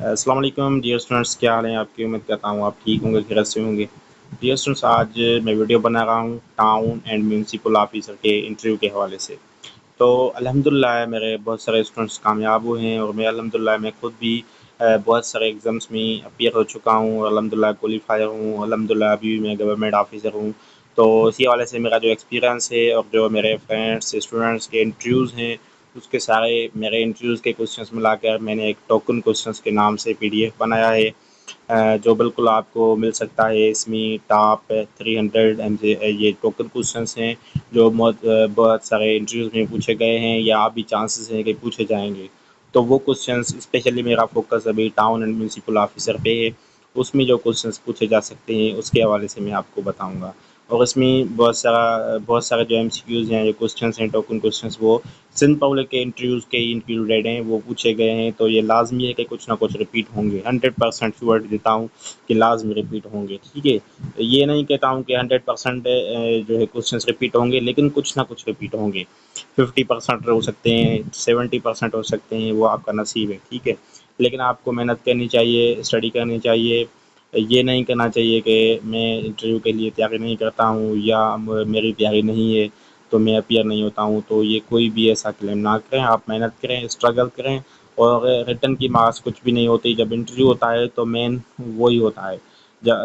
अस्सलाम वालेकुम dear students, क्या हाल है आपकी। उम्मीद करता हूँ आप ठीक होंगे, खैरियत से होंगे। डियर स्टूडेंट्स, आज मैं वीडियो बना रहा हूँ टाउन एंड म्यूनसिपल ऑफिसर के इंटरव्यू के हवाले से। तो अल्हम्दुलिल्लाह मेरे बहुत सारे स्टूडेंट्स कामयाब हुए हैं और मैं अल्हम्दुलिल्लाह मैं खुद भी बहुत सारे एग्ज़ाम्स में अपीयर हो चुका हूँ और अल्हम्दुलिल्लाह क्वालिफायर हूँ। अल्हम्दुलिल्लाह अभी भी मैं गवर्नमेंट ऑफिसर हूँ। तो इसी हवाले से मेरा जो एक्सपीरियंस है और जो मेरे फ्रेंड्स स्टूडेंट्स के इंटरव्यूज़ हैं, उसके सारे मेरे इंटरव्यूज़ के क्वेश्चंस मिलाकर मैंने एक टोकन क्वेश्चंस के नाम से पीडीएफ बनाया है, जो बिल्कुल आपको मिल सकता है। इसमें टॉप 300 ये टोकन क्वेश्चंस हैं जो बहुत सारे इंटरव्यूज़ में पूछे गए हैं या अभी चांसेस हैं कि पूछे जाएंगे। तो वो क्वेश्चंस स्पेशली मेरा फोकस अभी टाउन एंड म्यूनसिपल ऑफिसर पे है। उसमें जो क्वेश्चंस पूछे जा सकते हैं उसके हवाले से मैं आपको बताऊंगा। और इसमें बहुत सारे जो एमसीक्यूज़ हैं, जो क्वेश्चंस हैं टोकन क्वेश्चंस, वो सिंध पब्लिक के इंटरव्यूज़ के इंक्लूडेड हैं, वो पूछे गए हैं। तो ये लाजमी है कि कुछ ना कुछ रिपीट होंगे। 100% श्योरिटी देता हूँ कि लाजमी रिपीट होंगे, ठीक है। ये नहीं कहता हूँ कि 100% जो है क्वेश्चंस रिपीट होंगे, लेकिन कुछ ना कुछ रिपीट होंगे। 50% हो सकते हैं, 70% हो सकते हैं, वो आपका नसीब है, ठीक है। लेकिन आपको मेहनत करनी चाहिए, स्टडी करनी चाहिए। ये नहीं करना चाहिए कि मैं इंटरव्यू के लिए तैयारी नहीं करता हूँ या मेरी तैयारी नहीं है तो मैं अपीयर नहीं होता हूँ। तो ये कोई भी ऐसा क्लेम ना करें। आप मेहनत करें, स्ट्रगल करें। और रिटर्न की मार्क्स कुछ भी नहीं होती। जब इंटरव्यू होता है तो मेन वही होता है।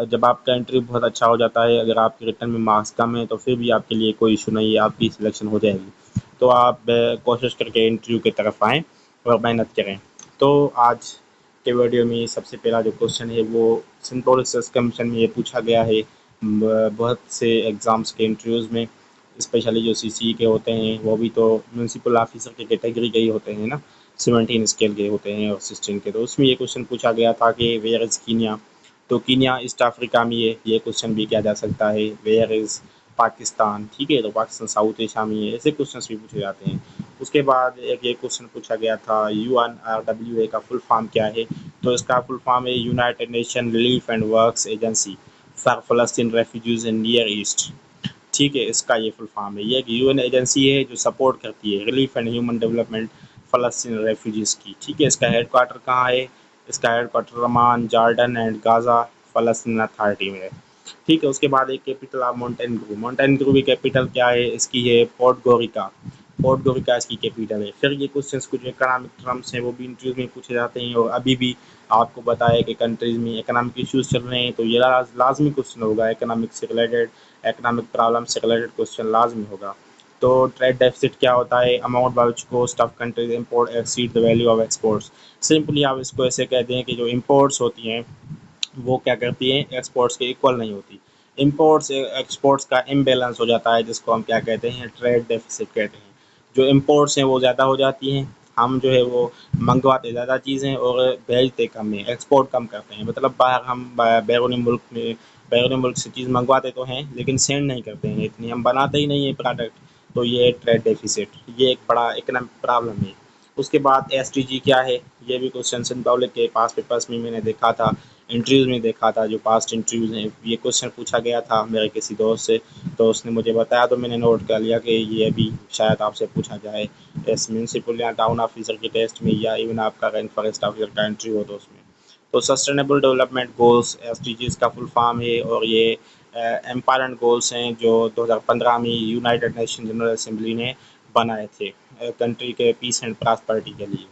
जब आपका इंटरव्यू बहुत अच्छा हो जाता है, अगर आपके रिटर्न में मार्क्स कम है तो फिर भी आपके लिए कोई इशू नहीं है, आपकी सिलेक्शन हो जाएगी। तो आप कोशिश करके इंटरव्यू की तरफ आएँ और मेहनत करें। तो आज के वीडियो में सबसे पहला जो क्वेश्चन है वो सिंथेटिक रिसर्च कमीशन में ये पूछा गया है। बहुत से एग्ज़ाम्स के इंटरव्यूज़ में, स्पेशली जो सीसी के होते हैं, वो भी तो म्यूनसिपल ऑफिसर के कैटेगरी के ही होते हैं ना, 17 स्केल के होते हैं और 16 के। तो उसमें ये क्वेश्चन पूछा गया था कि वेयर इज़ कीनिया। तो कीनिया ईस्ट अफ्रीका में है, ये क्वेश्चन भी किया जा सकता है। वेयर इज़ पाकिस्तान, ठीक है, तो पाकिस्तान साउथ एशिया में है। ऐसे क्वेश्चन भी पूछे जाते हैं। उसके बाद एक ये क्वेश्चन पूछा गया था UNRWA का फुल फॉर्म क्या है। तो इसका फुल फॉर्म है United Nation relief and works agency for फलस्तीन रेफ्यूजीज इन नियर ईस्ट, ठीक है। इसका ये फुल फॉर्म है। ये एक यूएन एजेंसी है जो सपोर्ट करती है रिलीफ एंड ह्यूमन डेवलपमेंट फ़लस्तीन रेफ्यूजीज़ की, ठीक है। इसका हेड क्वार्टर कहाँ है? इसका हेड क्वार्टर रमान, जॉर्डन एंड गाज़ा फ़लस्तीन अथॉरिटी में है, ठीक है। उसके बाद एक कैपिटल ऑफ मोंटेनग्रू। मोंटेनग्रू की कैपिटल क्या है? इसकी है पोर्ट गोरिका। पोर्ट गोरिका इसकी कैपिटल है। फिर ये क्वेश्चंस कुछ इकोनॉमिक टर्म्स हैं, वो भी इंटरव्यूज में पूछे जाते हैं। और अभी भी आपको बताया कि कंट्रीज में इकोनॉमिक इश्यूज चल रहे हैं, तो ये लाजमी क्वेश्चन होगा। इकोनॉमिक से रिलेटेड, इकोनॉमिक प्रॉब्लम से रिलेटेड क्वेश्चन लाजमी होगा। तो ट्रेड डेफिसिट क्या होता है? Amount by which cost of countries import exceed the value of exports. Simply आप इसको ऐसे कहते हैं कि जो इंपोर्ट्स होती हैं वो क्या करती हैं, एक्सपोर्ट्स के इक्वल नहीं होती। इंपोर्ट्स एक्सपोर्ट्स का इम्बैलेंस हो जाता है, जिसको हम क्या कहते हैं, ट्रेड डेफिसिट कहते हैं। जो इंपोर्ट्स हैं वो ज़्यादा हो जाती हैं, हम जो है वो मंगवाते ज़्यादा चीज़ें और भेजते कम है, एक्सपोर्ट कम करते हैं। मतलब बाहर हम बैरूनी मुल्क में, बैरूनी मुल्क से चीज़ मंगवाते तो हैं लेकिन सेंड नहीं करते हैं इतनी, हम बनाते ही नहीं है प्रोडक्ट। तो ये ट्रेड डेफिसिट, ये एक बड़ा इकोनॉमिक प्रॉब्लम है। उसके बाद एसटीजी क्या है? ये भी क्वेश्चन सिंध पब्लिक के पास पेपर्स में मैंने देखा था, इंटरव्यूज़ में देखा था, जो पास्ट इंटरव्यूज़ हैं। ये क्वेश्चन पूछा गया था मेरे किसी दोस्त से, तो उसने मुझे बताया, तो मैंने नोट कर लिया कि ये भी शायद आपसे पूछा जाए एस म्यूनसिपल या टाउन ऑफिसर के टेस्ट में, या इवन आपका रैंक फॉरेस्ट ऑफिसर का इंटरव्यू हो तो उसमें। तो सस्टेनेबल डेवलपमेंट गोल्स एसडीजीज का फुल फॉर्म है और ये एम्पायरेंट गोल्स हैं जो 2015 में यूनाइटेड नेशन जनरल असेंबली ने बनाए थे कंट्री के पीस एंड प्रॉस्पेरिटी के लिए।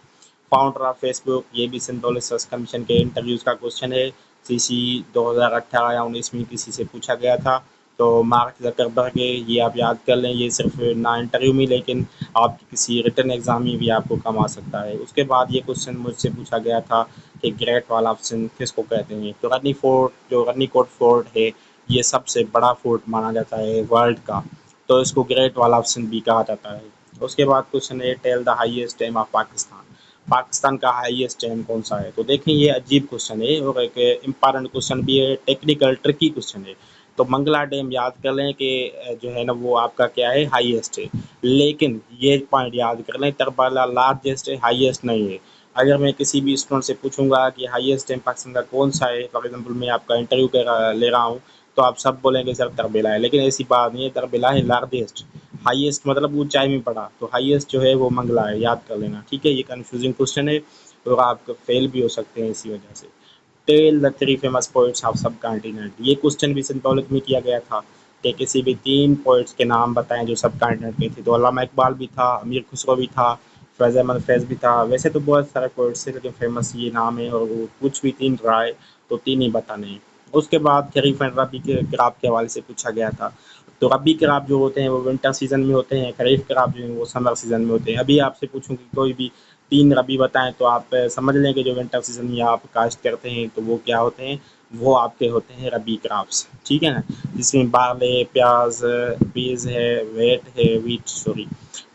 फाउंडर ऑफ फेसबुक, ये भी सिंथेटिक रिसर्च कमीशन के इंटरव्यूज़ का क्वेश्चन है। सीसी 2018 या 19 में किसी से पूछा गया था। तो मार्क जकरबर्ग है, ये आप याद कर लें। ये सिर्फ ना इंटरव्यू में लेकिन आपकी किसी रिटन एग्जाम में भी आपको कम आ सकता है। उसके बाद ये क्वेश्चन मुझसे पूछा गया था कि ग्रेट वॉल ऑफ सिंध किसको कहते हैं। तो रनी फोर्ट, जो रनीकोट फोर्ट है, ये सबसे बड़ा फोर्ट माना जाता है वर्ल्ड का, तो इसको ग्रेट वॉल ऑफ सिंध भी कहा जाता है। उसके बाद क्वेश्चन है tell the highest dam of Pakistan. Pakistan का हाईएस्ट डैम कौन सा है? तो देखें, ये अजीब क्वेश्चन है और एक इम्पॉर्टेंट क्वेश्चन भी है, टेक्निकल ट्रिकी क्वेश्चन है। तो मंगला डैम याद कर लें कि जो है ना वो आपका क्या है, हाईएस्ट है। लेकिन ये पॉइंट याद कर लें, तरबाला लार्जेस्ट है, हाईएस्ट नहीं है। अगर मैं किसी भी स्टूडेंट से पूछूंगा कि हाईएस्ट डैम पाकिस्तान का कौन सा है, फॉर एग्जाम्पल मैं आपका इंटरव्यू ले रहा हूँ, तो आप सब बोलेंगे सर तरबेला है, लेकिन ऐसी बात नहीं है। तरबेला है लार्जेस्ट, हाईएस्ट मतलब ऊंचाई में पड़ा, तो हाईएस्ट जो है वो मंगला है, याद कर लेना, ठीक है। ये कंफ्यूजिंग क्वेश्चन है। और आप फेल भी हो सकते हैं इसी वजह से। Tell the three famous poets of subcontinent, ये क्वेश्चन भी सिंपॉलिक में किया गया था कि किसी भी 3 पोइट्स के नाम बताएं जो सब कॉन्टिनेंट के थे। तो अल्लामा इकबाल भी था, अमीर खुसरो भी था, फैज़ अहमद फैज़ भी था। वैसे तो बहुत सारे पोइट्स थे लेकिन फेमस ये नाम है, और वो कुछ भी 3 रहा है तो 3 ही बताने हैं। उसके बाद खरीफ एंड रबी के क्रॉप के हवाले से पूछा गया था। तो रबी क्रॉप जो होते हैं वो विंटर सीजन में होते हैं, खरीफ क्रॉप जो है वो समर सीजन में होते हैं। अभी आपसे पूछूं कि कोई भी 3 रबी बताएं तो आप समझ लें कि जो विंटर सीजन में आप काश्त करते हैं तो वो क्या होते हैं, वो आपके होते हैं रबी क्रॉप्स, ठीक है ना। जिसमें बारले, प्याज, बीज है, वेट है, वीट सॉरी,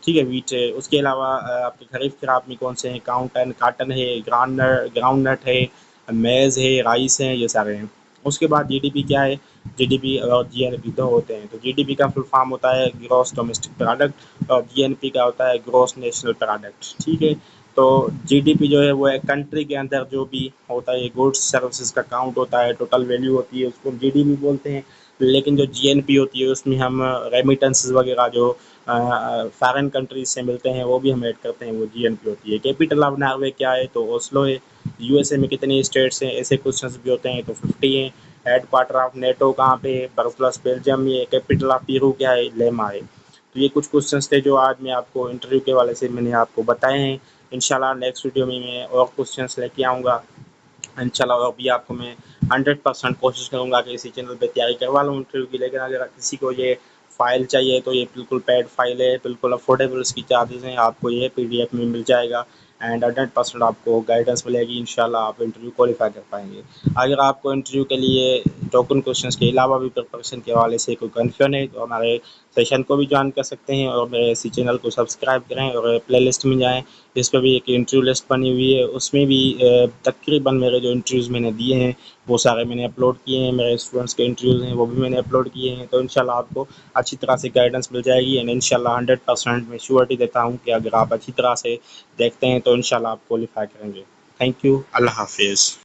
ठीक है वीट है। उसके अलावा आपके खरीफ क्रॉप में कौन से हैं, काटन है, ग्राउंड नट है, मेज़ है, राइस है, ये सारे हैं। उसके बाद जीडीपी क्या है, जीडीपी और जीएनपी दो होते हैं। तो जीडीपी का फुल फॉर्म होता है ग्रॉस डोमेस्टिक प्रोडक्ट, और जीएनपी का होता है ग्रॉस नेशनल प्रोडक्ट, ठीक है। तो जीडीपी जो है वो एक कंट्री के अंदर जो भी होता है, गुड्स सर्विसेज का काउंट होता है, टोटल वैल्यू होती है, उसको जीडीपी बोलते हैं। लेकिन जो जीएनपी होती है उसमें हम रेमिटेंसेस वगैरह जो फॉरेन कंट्रीज से मिलते हैं वो भी हम ऐड करते हैं, वो जीएनपी होती है। कैपिटल ऑफ नॉर्वे क्या है, तो ओस्लो है। यूएसए में कितने स्टेट्स हैं, ऐसे क्वेश्चंस भी होते हैं, तो 50 हैं। हेड क्वार्टर ऑफ नेटो कहाँ पे है, ब्रसल्स बेल्जियम में है। कैपिटल ऑफ पेरू क्या है, लेमा है। तो ये कुछ क्वेश्चंस थे जो आज मैं आपको इंटरव्यू के वाले से मैंने आपको बताए हैं। इंशाल्लाह नेक्स्ट वीडियो में मैं और क्वेश्चंस लेके आऊँगा इंशाल्लाह। और भी आपको मैं 100% कोशिश करूँगा कि इसी चैनल पे तैयारी करवा लूँ इंटरव्यू की। लेकिन अगर किसी को ये फ़ाइल चाहिए तो ये बिल्कुल पेड फाइल है, बिल्कुल अफोर्डेबल इसकी चार्जेस हैं, आपको ये पीडीएफ में मिल जाएगा एंड 100% आपको गाइडेंस मिलेगी। इंशाल्लाह आप इंटरव्यू क्वालिफाई कर पाएंगे। अगर आपको इंटरव्यू के लिए टोकन क्वेश्चंस के अलावा भी प्रिपरेशन के हवाले से कोई कन्फ्यूजन है तो हमारे सेशन को भी ज्वाइन कर सकते हैं, और मेरे इसी चैनल को सब्सक्राइब करें और प्ले लिस्ट में जाएँ। इस पर भी एक इंटरव्यू लिस्ट बनी हुई है, उसमें भी तकरीबन मेरे जो इंटरव्यूज़ मैंने दिए हैं वो सारे मैंने अपलोड किए हैं। मेरे स्टूडेंट्स के इंटरव्यूज़ हैं वो भी मैंने अपलोड किए हैं। तो इंशाल्लाह आपको अच्छी तरह से गाइडेंस मिल जाएगी एंड इंशाल्लाह 100% मैं श्योरिटी देता हूँ कि अगर आप अच्छी तरह से देखते हैं तो इंशाल्लाह आप क्वालिफाई करेंगे। थैंक यू, अल्लाह हाफिज़।